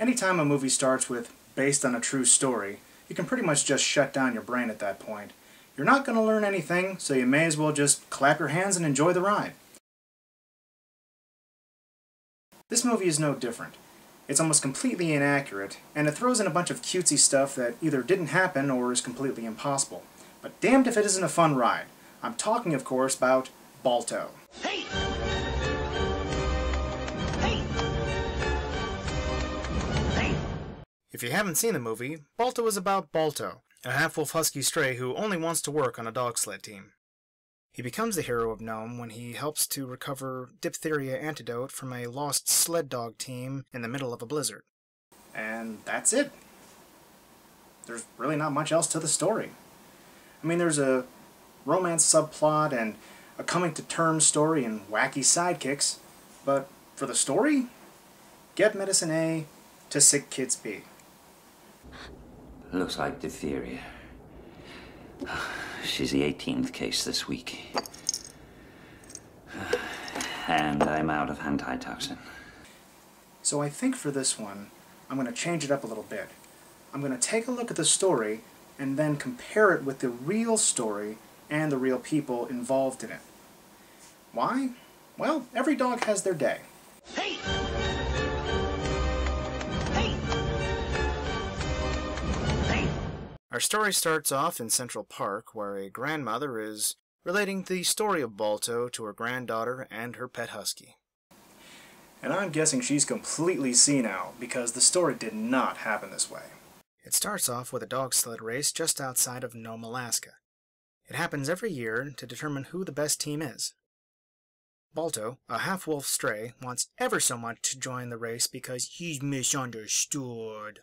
Anytime a movie starts with based on a true story, you can pretty much just shut down your brain at that point. You're not going to learn anything, so you may as well just clap your hands and enjoy the ride. This movie is no different. It's almost completely inaccurate, and it throws in a bunch of cutesy stuff that either didn't happen or is completely impossible. But damned if it isn't a fun ride. I'm talking, of course, about Balto. Hey! Hey! Hey! If you haven't seen the movie, Balto is about Balto, a half-wolf husky stray who only wants to work on a dog sled team. He becomes the hero of Nome when he helps to recover diphtheria antidote from a lost sled dog team in the middle of a blizzard. And that's it. There's really not much else to the story. I mean, there's a romance subplot and a coming-to-terms story and wacky sidekicks, but for the story, get medicine A to sick kids B. Looks like diphtheria. She's the 18th case this week. And I'm out of antitoxin. So I think for this one, I'm going to change it up a little bit. I'm going to take a look at the story and then compare it with the real story and the real people involved in it. Why? Well, every dog has their day. Hey! Hey! Hey! Our story starts off in Central Park, where a grandmother is relating the story of Balto to her granddaughter and her pet husky. And I'm guessing she's completely senile, because the story did not happen this way. It starts off with a dog sled race just outside of Nome, Alaska. It happens every year to determine who the best team is. Balto, a half-wolf stray, wants ever so much to join the race because he's misunderstood.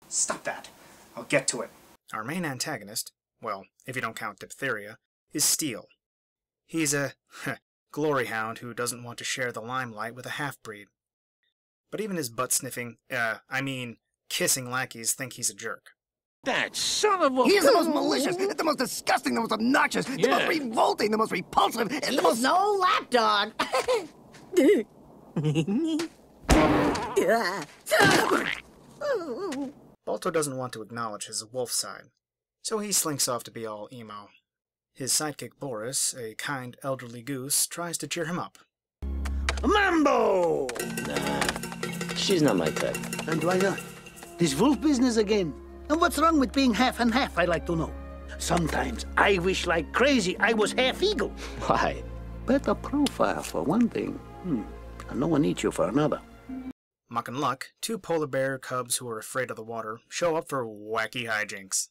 Stop that. I'll get to it. Our main antagonist, well, if you don't count diphtheria, is Steel. He's a glory hound who doesn't want to share the limelight with a half-breed. But even his butt-sniffing, kissing lackeys think he's a jerk. That son of a... He is the most malicious, the most disgusting, the most obnoxious, the most revolting, the most repulsive, and the most... no lapdog. Balto doesn't want to acknowledge his wolf side, so he slinks off to be all emo. His sidekick Boris, a kind elderly goose, tries to cheer him up. Mambo! Nah, she's not my type. And why not? This wolf business again. And what's wrong with being half and half, I'd like to know. Sometimes I wish like crazy I was half eagle. Why? Better profile, for one thing. And no one eats you for another. Muck and Luck, two polar bear cubs who are afraid of the water, show up for wacky hijinks.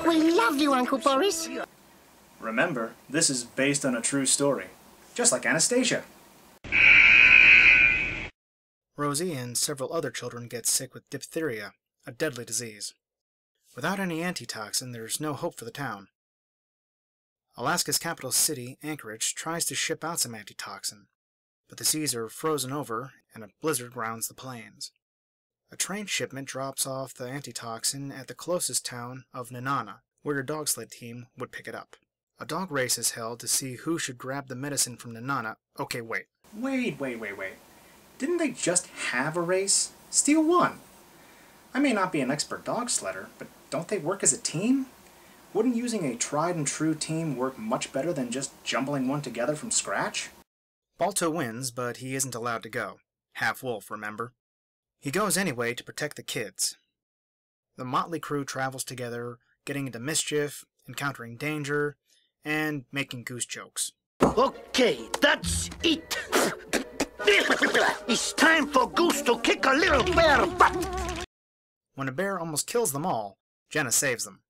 We love you, Uncle Boris. Remember, this is based on a true story, just like Anastasia. Rosie and several other children get sick with diphtheria, a deadly disease. Without any antitoxin, there's no hope for the town. Alaska's capital city, Anchorage, tries to ship out some antitoxin, but the seas are frozen over and a blizzard grounds the plains. A train shipment drops off the antitoxin at the closest town of Nenana, where your dog sled team would pick it up. A dog race is held to see who should grab the medicine from Nenana. Okay, wait. Wait. Didn't they just have a race? Steel won. I may not be an expert dog sledder, but don't they work as a team? Wouldn't using a tried-and-true team work much better than just jumbling one together from scratch? Balto wins, but he isn't allowed to go. Half-wolf, remember? He goes anyway to protect the kids. The motley crew travels together, getting into mischief, encountering danger, and making goose jokes. Okay, that's it. It's time for Goose to kick a little bear butt. When a bear almost kills them all, Jenna saves them.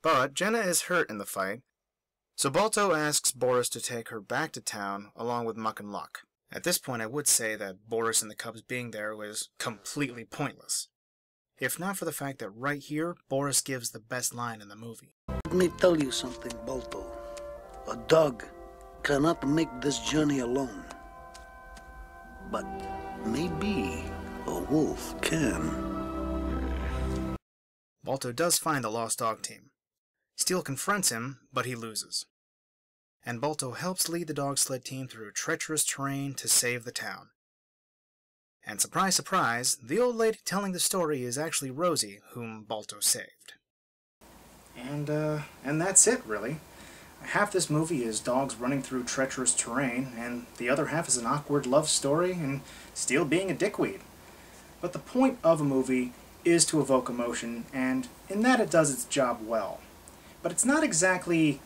But Jenna is hurt in the fight, so Balto asks Boris to take her back to town along with Muck and Luck. At this point I would say that Boris and the cubs being there was completely pointless. If not for the fact that right here, Boris gives the best line in the movie. Let me tell you something, Balto. A dog cannot make this journey alone. But maybe a wolf can. Balto does find the lost dog team. Steel confronts him, but he loses. And Balto helps lead the dog sled team through treacherous terrain to save the town. And surprise, surprise, the old lady telling the story is actually Rosie, whom Balto saved. And that's it, really. Half this movie is dogs running through treacherous terrain, and the other half is an awkward love story and Steele being a dickweed. But the point of a movie is to evoke emotion, and in that it does its job well. But it's not exactly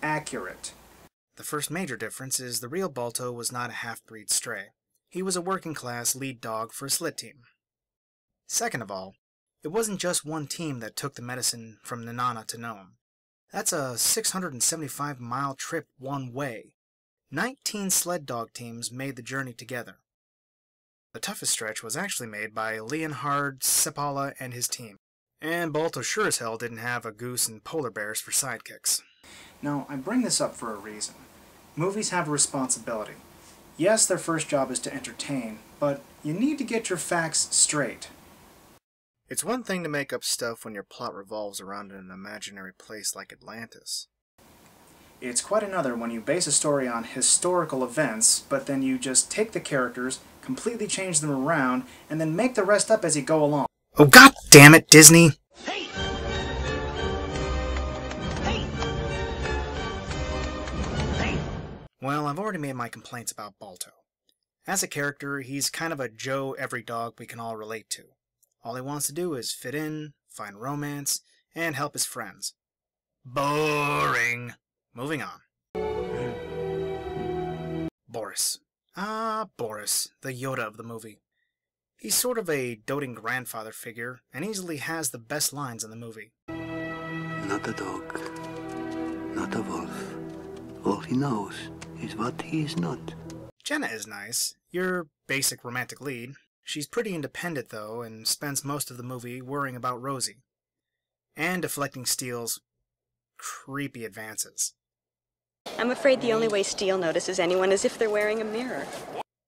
accurate. The first major difference is the real Balto was not a half-breed stray. He was a working-class lead dog for a slit team. Second of all, it wasn't just one team that took the medicine from Nenana to Nome. That's a 675-mile trip one way. 19 sled dog teams made the journey together. The toughest stretch was actually made by Leonhard Seppala and his team. And Balto sure as hell didn't have a goose and polar bears for sidekicks. Now, I bring this up for a reason. Movies have a responsibility. Yes, their first job is to entertain, but you need to get your facts straight. It's one thing to make up stuff when your plot revolves around an imaginary place like Atlantis. It's quite another when you base a story on historical events, but then you just take the characters, completely change them around, and then make the rest up as you go along. Oh, god damn it, Disney! Hey! Hey! Hey! Well, I've already made my complaints about Balto. As a character, he's kind of a Joe every dog we can all relate to. All he wants to do is fit in, find romance, and help his friends. Boring! Moving on. Boris. Boris, the Yoda of the movie. He's sort of a doting grandfather figure, and easily has the best lines in the movie. Not a dog, not a wolf. All he knows is what he is not. Jenna is nice, your basic romantic lead. She's pretty independent, though, and spends most of the movie worrying about Rosie. And deflecting Steele's creepy advances. I'm afraid the only way Steele notices anyone is if they're wearing a mirror.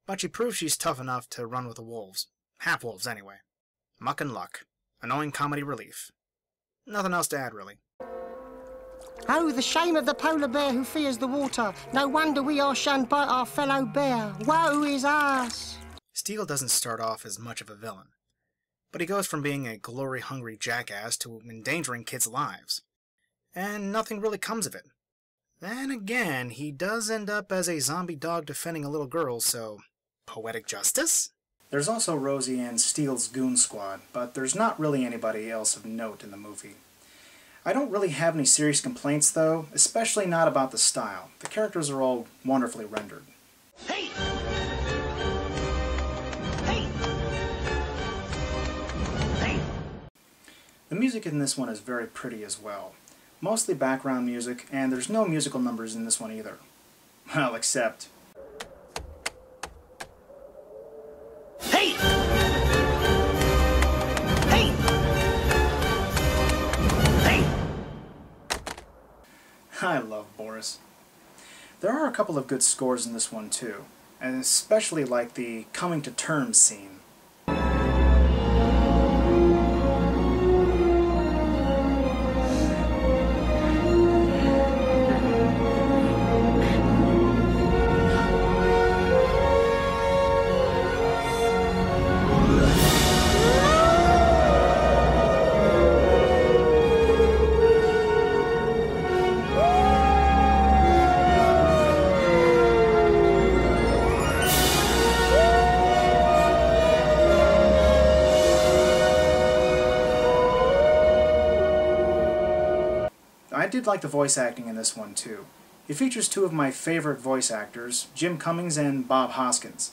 But she proves she's tough enough to run with the wolves. Half-wolves, anyway. Muck and luck. Annoying comedy relief. Nothing else to add, really. Oh, the shame of the polar bear who fears the water. No wonder we are shunned by our fellow bear. Woe is us! Steele doesn't start off as much of a villain, but he goes from being a glory-hungry jackass to endangering kids' lives. And nothing really comes of it. Then again, he does end up as a zombie dog defending a little girl, so poetic justice? There's also Rosie and Steele's goon squad, but there's not really anybody else of note in the movie. I don't really have any serious complaints, though, especially not about the style. The characters are all wonderfully rendered. Hey! Hey! Hey! The music in this one is very pretty as well. Mostly background music, and there's no musical numbers in this one either. Well, except... Hey! Hey! Hey! I love Boris. There are a couple of good scores in this one too, and especially like the coming to terms scene. I did like the voice acting in this one too. It features two of my favorite voice actors, Jim Cummings and Bob Hoskins.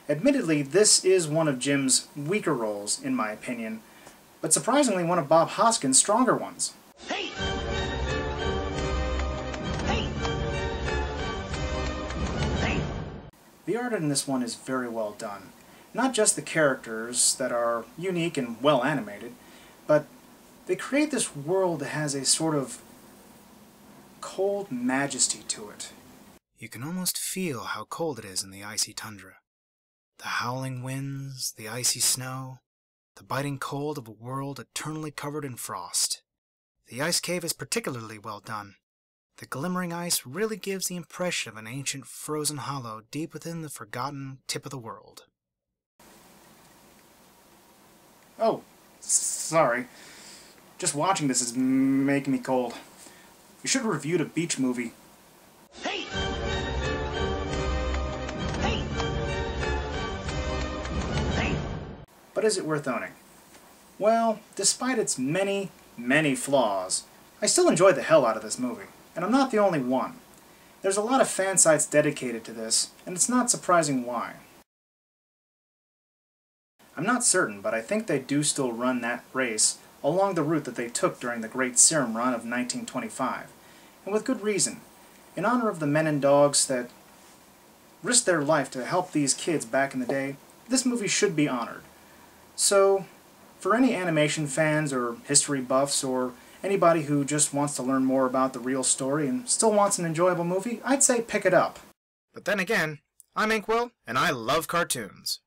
Admittedly, this is one of Jim's weaker roles, in my opinion, but surprisingly one of Bob Hoskins' stronger ones. Hey! Hey! Hey! The art in this one is very well done. Not just the characters that are unique and well animated, but they create this world that has a sort of cold majesty to it. You can almost feel how cold it is in the icy tundra. The howling winds, the icy snow, the biting cold of a world eternally covered in frost. The ice cave is particularly well done. The glimmering ice really gives the impression of an ancient frozen hollow deep within the forgotten tip of the world. Oh, sorry. Just watching this is making me cold. You should have reviewed a beach movie. Hey! Hey! Hey! But is it worth owning? Well, despite its many, many flaws, I still enjoyed the hell out of this movie, and I'm not the only one. There's a lot of fan sites dedicated to this, and it's not surprising why. I'm not certain, but I think they do still run that race along the route that they took during the Great Serum Run of 1925, and with good reason. In honor of the men and dogs that risked their life to help these kids back in the day, this movie should be honored. So, for any animation fans or history buffs or anybody who just wants to learn more about the real story and still wants an enjoyable movie, I'd say pick it up. But then again, I'm Inkwell, and I love cartoons.